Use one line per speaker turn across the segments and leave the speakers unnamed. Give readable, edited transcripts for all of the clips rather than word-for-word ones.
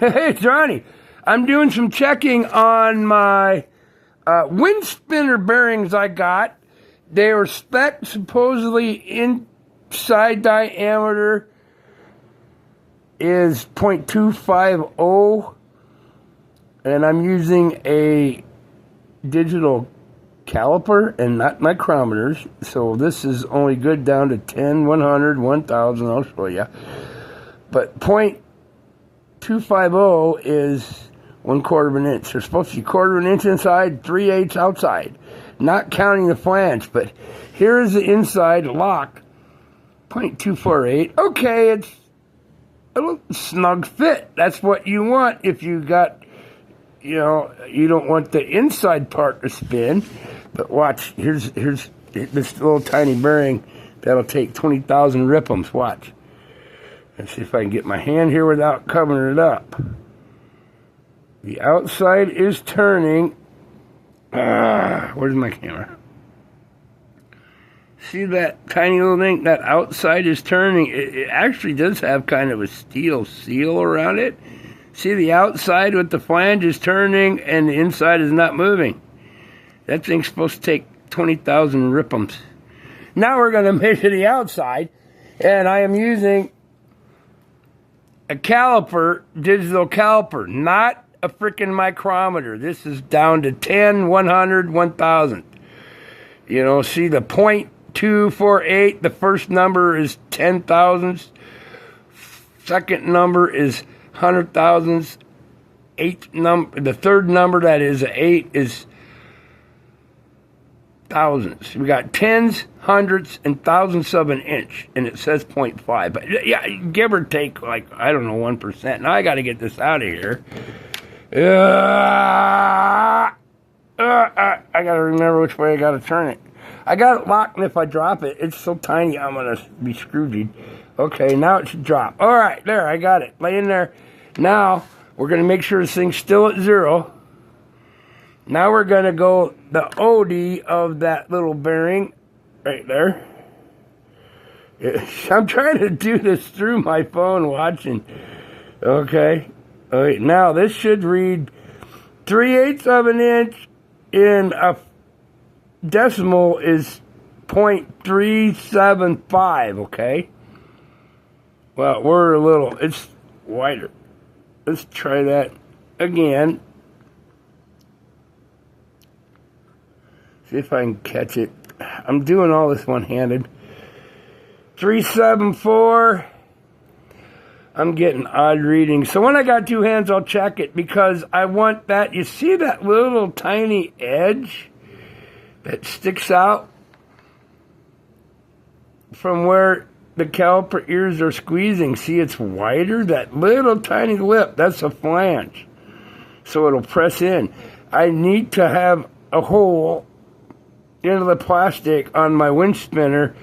Hey, Johnny. I'm doing some checking on my wind spinner bearings I got. They were spec supposedly inside diameter is 0.250, and I'm using a digital caliper and not micrometers, so this is only good down to 10, 100, 1000. I'll show you. But 0.250 is 1/4 of an inch. They're supposed to be 1/4 of an inch inside, 3/8 outside, not counting the flange. But here is the inside lock, 0.248. Okay, it's a little snug fit. That's what you want if you got, you don't want the inside part to spin. But watch, here's this little tiny bearing that'll take 20,000 rip'ems. Watch. Let's see if I can get my hand here without covering it up. The outside is turning. Where's my camera? See that tiny little thing? That outside is turning. It actually does have kind of a steel seal around it. See, the outside with the flange is turning and the inside is not moving. That thing's supposed to take 20,000 rip'ems. Now we're going to measure the outside, and I am using a caliper, digital caliper, not a freaking micrometer. This is down to 10, 100, 1000. See the 0.248, the first number is 10 thousandths, second number is 100 thousandths, the third number that is 8 is thousandths. We got tens, hundredths, and thousandths of an inch, and it says 0.5. But yeah, give or take, like, I don't know, 1%. Now I got to get this out of here. I got to remember which way I got to turn it. I got it locked, and if I drop it, it's so tiny I'm going to be screwed. Okay, now it should drop. All right, there, I got it. Lay in there. Now, we're going to make sure this thing's still at 0. Now we're going to go the OD of that little bearing right there. I'm trying to do this through my phone watching. Okay. All right, now this should read 3/8 of an inch in a decimal is 0.375, okay? Well, it's wider. Let's try that again. See if I can catch it. I'm doing all this one-handed. 374. I'm getting odd readings. So when I got two hands, I'll check it because I want that. You see that little tiny edge that sticks out from where the caliper ears are squeezing? See, it's wider. That little tiny lip, that's a flange. So it'll press in. I need to have a hole into the plastic on my wind spinner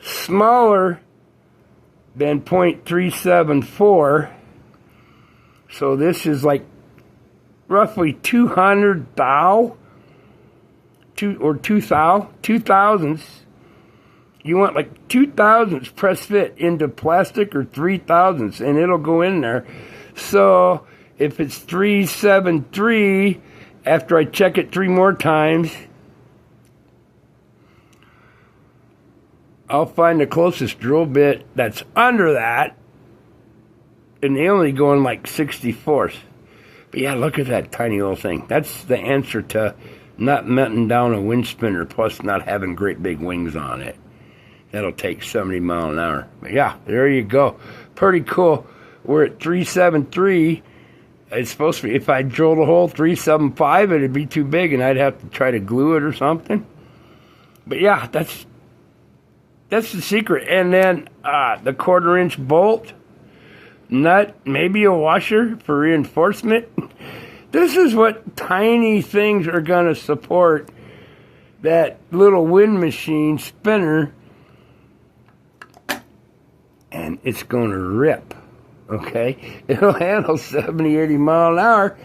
smaller than 0.374. So this is like roughly 200 thou, two thousandths. You want like 2 thousandths press fit into plastic or 3 thousandths, and it'll go in there. So if it's 373, after I check it 3 more times, I'll find the closest drill bit that's under that, and they only go in like 64ths. But yeah, look at that tiny little thing. That's the answer to not melting down a wind spinner, plus not having great big wings on it. That'll take 70 miles an hour. But yeah, there you go. Pretty cool. We're at 373. It's supposed to be, if I drilled a hole 375, it'd be too big, and I'd have to try to glue it or something. But yeah, that's the secret. And then the 1/4 inch bolt, nut, maybe a washer for reinforcement. This is what tiny things are going to support that little wind machine spinner, and it's going to rip. Okay? It'll handle 70, 80 miles an hour,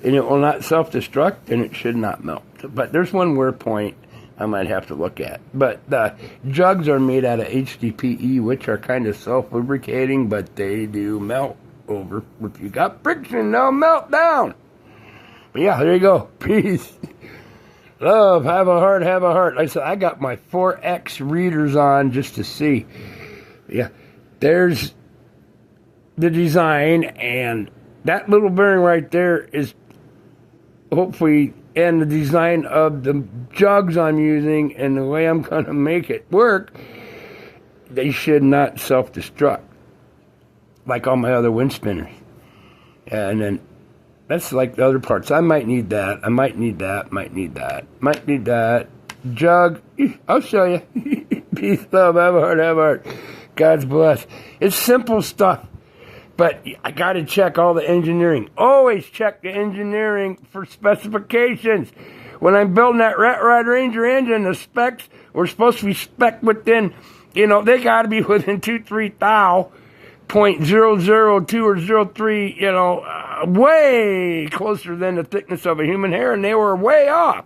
and it will not self-destruct, and it should not melt. But there's one wear point I might have to look at. But the jugs are made out of HDPE, which are kind of self-lubricating, but they do melt. over. If you got friction, they'll melt down. But yeah, there you go. Peace. Love, have a heart, have a heart. Like I said, I got my 4X readers on just to see. Yeah, there's the design, and that little bearing right there is hopefully, and the design of the jugs I'm using and the way I'm going to make it work, they should not self-destruct like all my other wind spinners. And then that's like the other parts. I might need that. I might need that. Might need that. Might need that. Jug. I'll show you. Peace, love, have a heart, have a heart. God's bless. It's simple stuff. But I got to check all the engineering. Always check the engineering for specifications. When I'm building that Rat Rod Ranger engine, the specs were supposed to be spec within, they got to be within 2-3 thou. 0.002 or 03, way closer than the thickness of a human hair, and they were way off.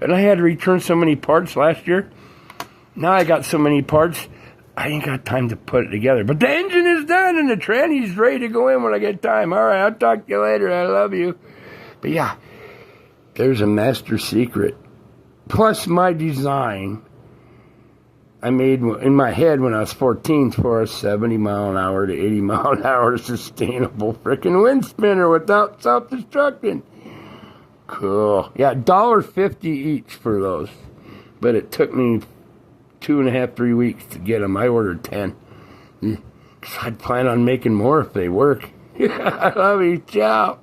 And I had to return so many parts last year. Now I got so many parts, I ain't got time to put it together. But the engine is done, and the tranny's ready to go in when I get time. All right, I'll talk to you later. I love you. But yeah, there's a master secret. Plus my design I made in my head when I was 14 for a 70 mile an hour to 80 mile an hour sustainable freaking wind spinner without self-destructing. Cool. Yeah, $1.50 each for those. But it took me 2.5, 3 weeks to get them. I ordered 10. I'd plan on making more if they work. I love you. Ciao.